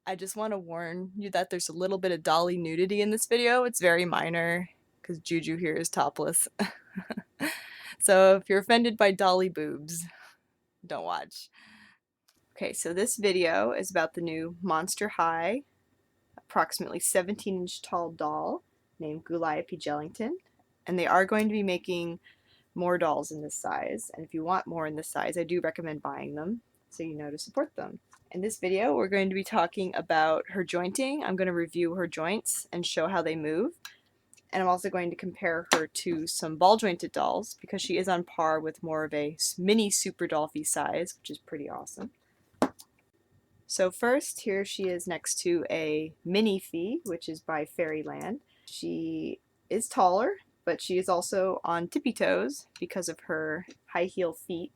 I just want to warn you that there's a little bit of dolly nudity in this video. It's very minor because Juju here is topless. So if you're offended by dolly boobs, don't watch. Okay, so this video is about the new Monster High, approximately 17-inch tall doll named Gooliope Jellington. And they are going to be making more dolls in this size. And if you want more in this size, I do recommend buying them so you know to support them. In this video, we're going to be talking about her jointing. I'm going to review her joints and show how they move. And I'm also going to compare her to some ball jointed dolls because she is on par with more of a mini Super Dollfie size, which is pretty awesome. So first, here she is next to a mini Fee, which is by Fairyland. She is taller, but she is also on tippy toes because of her high heel feet.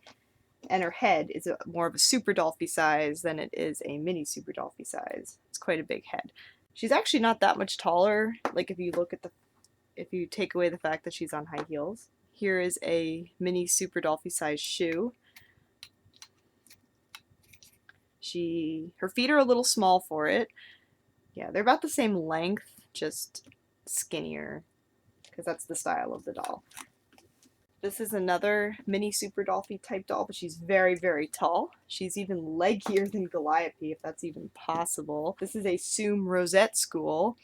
And her head is more of a Super Dollfie size than it is a mini Super Dollfie size. It's quite a big head. She's actually not that much taller, like if you take away the fact that she's on high heels. Here is a mini Super Dollfie size shoe. Her feet are a little small for it. Yeah, they're about the same length, just skinnier, because that's the style of the doll. This is another mini Super Dollfie type doll, but she's very, very tall. She's even leggier than Gooliope, if that's even possible. This is a Soom Rosette School,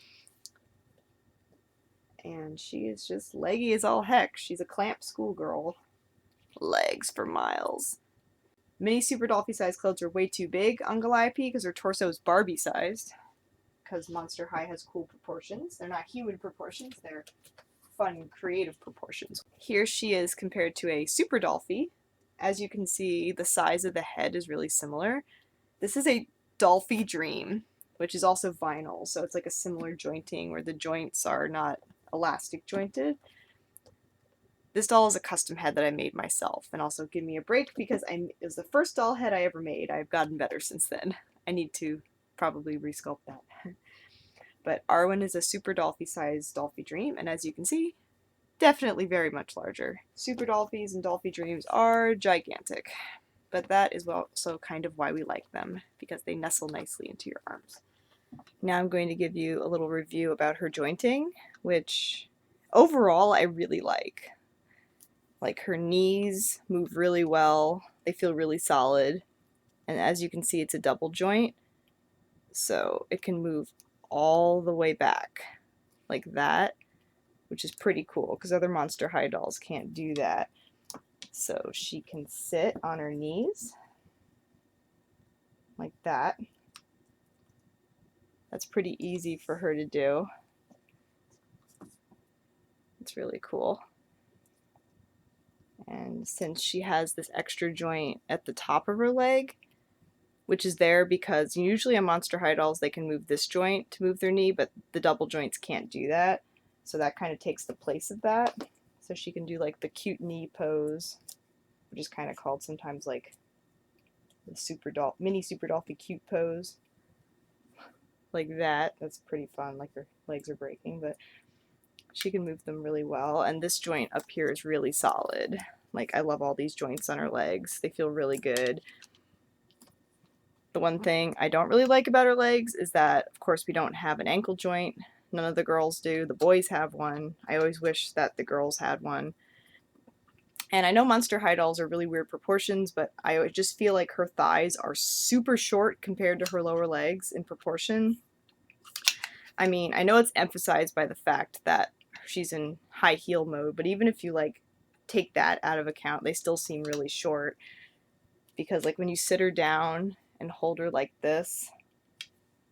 and she is just leggy as all heck. She's a clamp schoolgirl. Legs for miles. Mini Super Dollfie size clothes are way too big on Gooliope because her torso is Barbie sized. Because Monster High has cool proportions. They're not human proportions, they're fun, creative proportions. Here she is compared to a Super Dollfie. As you can see, the size of the head is really similar. This is a Dollfie Dream, which is also vinyl, so it's like a similar jointing where the joints are not elastic jointed. This doll is a custom head that I made myself, and also give me a break because it was the first doll head I ever made. I've gotten better since then. I need to probably resculpt that. But Arwen is a Super Dollfie sized Dollfie Dream, and as you can see, definitely very much larger. Super Dollfies and Dollfie Dreams are gigantic, but that is also kind of why we like them, because they nestle nicely into your arms. Now I'm going to give you a little review about her jointing, which overall I really like. Like, her knees move really well, they feel really solid, and as you can see, it's a double joint, so it can move all the way back like that, which is pretty cool because other Monster High dolls can't do that. So she can sit on her knees like that. That's pretty easy for her to do. It's really cool. And since she has this extra joint at the top of her leg, which is there because usually on Monster High dolls they can move this joint to move their knee, but the double joints can't do that. So that kind of takes the place of that. So she can do like the cute knee pose, which is kind of called sometimes like the mini Super Dollfie cute pose. Like that. That's pretty fun. Like her legs are breaking, but she can move them really well. And this joint up here is really solid. Like, I love all these joints on her legs. They feel really good. The one thing I don't really like about her legs is that, of course, we don't have an ankle joint. None of the girls do. The boys have one. I always wish that the girls had one. And I know Monster High dolls are really weird proportions, but I just feel like her thighs are super short compared to her lower legs in proportion. I mean, I know it's emphasized by the fact that she's in high heel mode, but even if you like take that out of account, they still seem really short. Because like when you sit her down and hold her like this,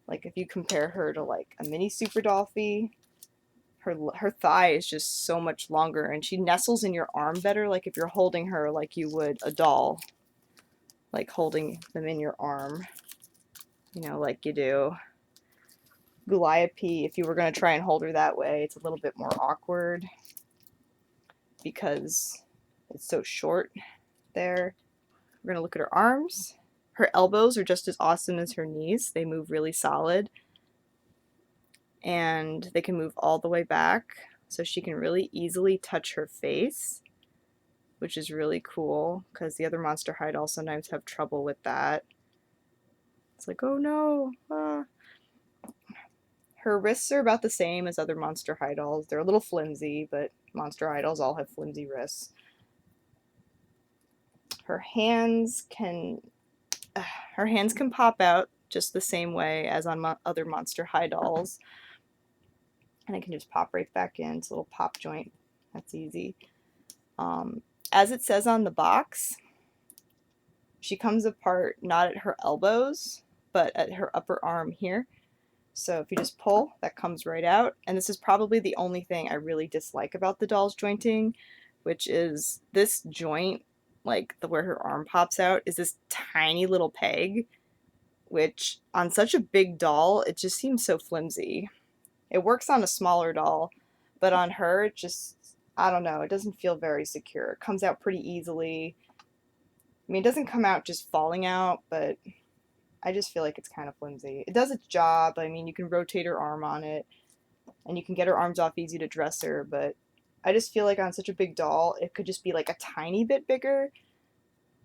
like if you compare her to like a mini Super Dollfie, her thigh is just so much longer, and she nestles in your arm better, like if you're holding her like you would a doll, like holding them in your arm, you know, like you do. Gooliope, if you were going to try and hold her that way, it's a little bit more awkward because it's so short there. We're going to look at her arms. Her elbows are just as awesome as her knees. They move really solid. And they can move all the way back, so she can really easily touch her face, which is really cool because the other Monster High dolls sometimes have trouble with that. It's like, oh no, ah. Her wrists are about the same as other Monster High dolls. They're a little flimsy, but Monster High dolls all have flimsy wrists. Her hands can pop out just the same way as on other Monster High dolls. And it can just pop right back in. It's a little pop joint. That's easy. As it says on the box, she comes apart not at her elbows, but at her upper arm here. So if you just pull, that comes right out. And this is probably the only thing I really dislike about the doll's jointing, which is this joint, like where her arm pops out, is this tiny little peg, which on such a big doll, it just seems so flimsy. It works on a smaller doll, but on her, it just, I don't know, it doesn't feel very secure. It comes out pretty easily. I mean, it doesn't come out just falling out, but I just feel like it's kind of flimsy. It does its job. I mean, you can rotate her arm on it, and you can get her arms off easy to dress her, but I just feel like on such a big doll, it could just be like a tiny bit bigger.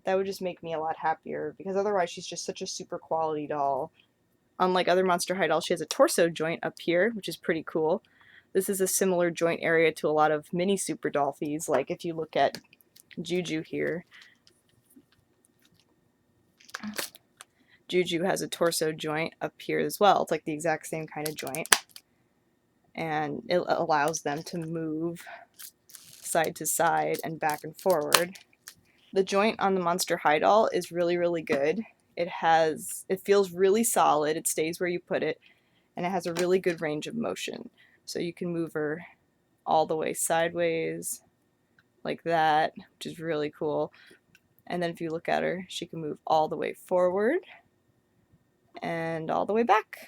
That would just make me a lot happier, because otherwise she's just such a super quality doll. Unlike other Monster High dolls, she has a torso joint up here, which is pretty cool. This is a similar joint area to a lot of mini Super Dolphies, like if you look at Juju here. Juju has a torso joint up here as well. It's like the exact same kind of joint. And it allows them to move side to side and back and forward. The joint on the Monster High doll is really, really good. It feels really solid. It stays where you put it, and it has a really good range of motion. So you can move her all the way sideways like that, which is really cool. And then if you look at her, she can move all the way forward and all the way back.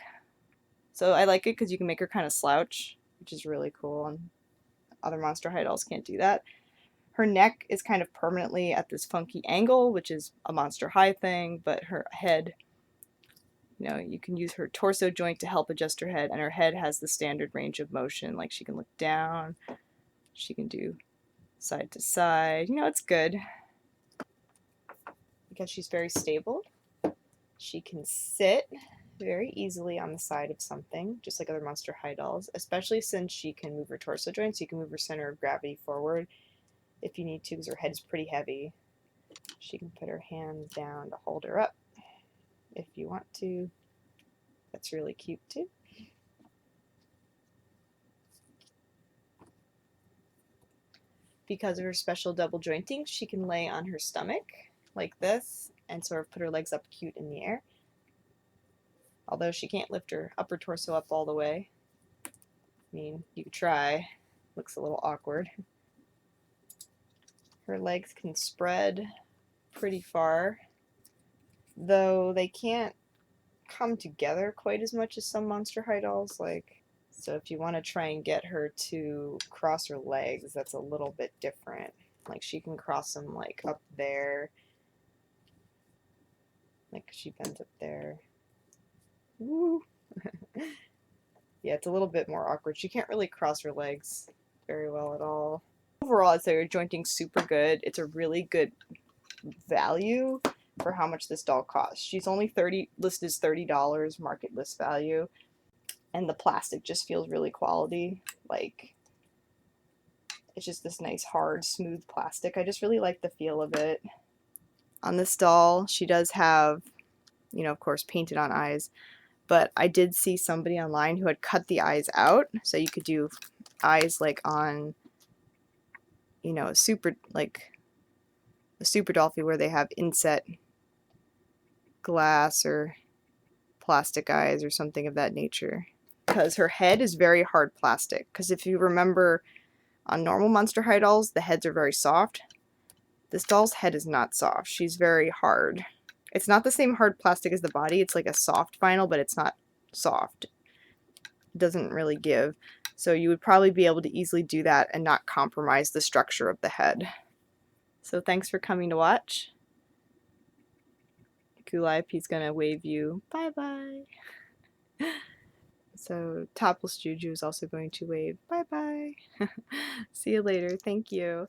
So I like it because you can make her kind of slouch, which is really cool, and other Monster High dolls can't do that. Her neck is kind of permanently at this funky angle, which is a Monster High thing, but her head, you know, you can use her torso joint to help adjust her head, and her head has the standard range of motion. Like, she can look down, she can do side to side. You know, it's good. Because she's very stable, she can sit very easily on the side of something, just like other Monster High dolls, especially since she can move her torso joint, so you can move her center of gravity forward if you need to, because her head is pretty heavy. She can put her hands down to hold her up if you want to. That's really cute too. Because of her special double jointing, she can lay on her stomach like this and sort of put her legs up cute in the air. Although she can't lift her upper torso up all the way. I mean, you could try. Looks a little awkward. Her legs can spread pretty far, though they can't come together quite as much as some Monster High dolls. So if you want to try and get her to cross her legs, that's a little bit different. Like, she can cross them like up there. Like, she bends up there. Woo! Yeah, it's a little bit more awkward. She can't really cross her legs very well at all. Overall, I'd say her jointing's super good. It's a really good value for how much this doll costs. She's only listed as $30 market list value, and the plastic just feels really quality. Like, it's just this nice, hard, smooth plastic. I just really like the feel of it. On this doll, she does have, you know, of course, painted on eyes, but I did see somebody online who had cut the eyes out, so you could do eyes like on, you know, a super Dolphy where they have inset glass or plastic eyes or something of that nature. Because her head is very hard plastic. Because if you remember, on normal Monster High dolls, the heads are very soft. This doll's head is not soft. She's very hard. It's not the same hard plastic as the body. It's like a soft vinyl, but it's not soft. It doesn't really give. So you would probably be able to easily do that and not compromise the structure of the head. So thanks for coming to watch. Gooliope's gonna wave you bye-bye. So Topless Juju is also going to wave bye-bye. See you later. Thank you.